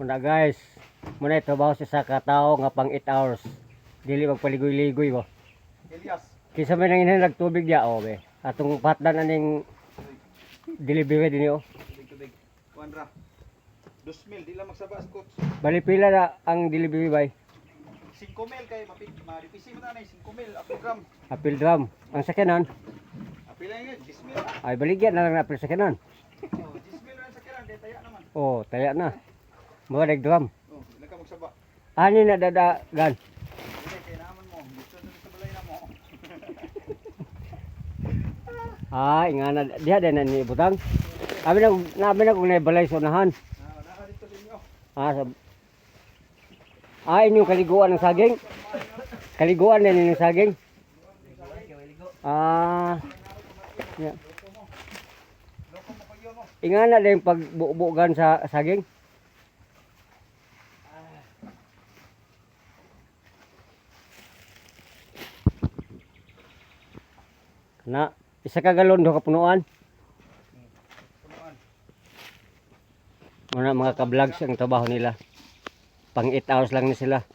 Muna guys, muna trabaho sa katao nga pang 8 hours. Dili magpaligoy-ligoy ba. Elias. Kisa may nanginhin nagtubig dia o be. Atong patdan aning delivery din yo. Tubig. Kuandra. 2,000 di lang magsabas coach. Bali pila na ang delivery bay. 5,000 kay maripisi mo na 5,000 apil gram. Apil drum. Ang sakenan Apil lang yun 10,000. ay baligyan na lang na apil sakenan. Oh, 10,000 lang sa kiran kay taya naman. Oh, taya na. Mga drum. Oh, ilan ka magsaba. Ani na dadagan. Dili kay naman mo. Gusto sa balay na mo. Ah, ingana diha din na ni butang. Abi na kung naibalay sa unahan. Naka dito ninyo. Inyong kaliguan ng saging. Kaliguan din ng saging. Yeah. Loko mo kayo mo. Ingana din pagbubugan sa saging. Na, isa ka galon do kapunuan. Punuan. Mga ka-vlogs ang trabaho nila. Pang 8 hours lang ni sila.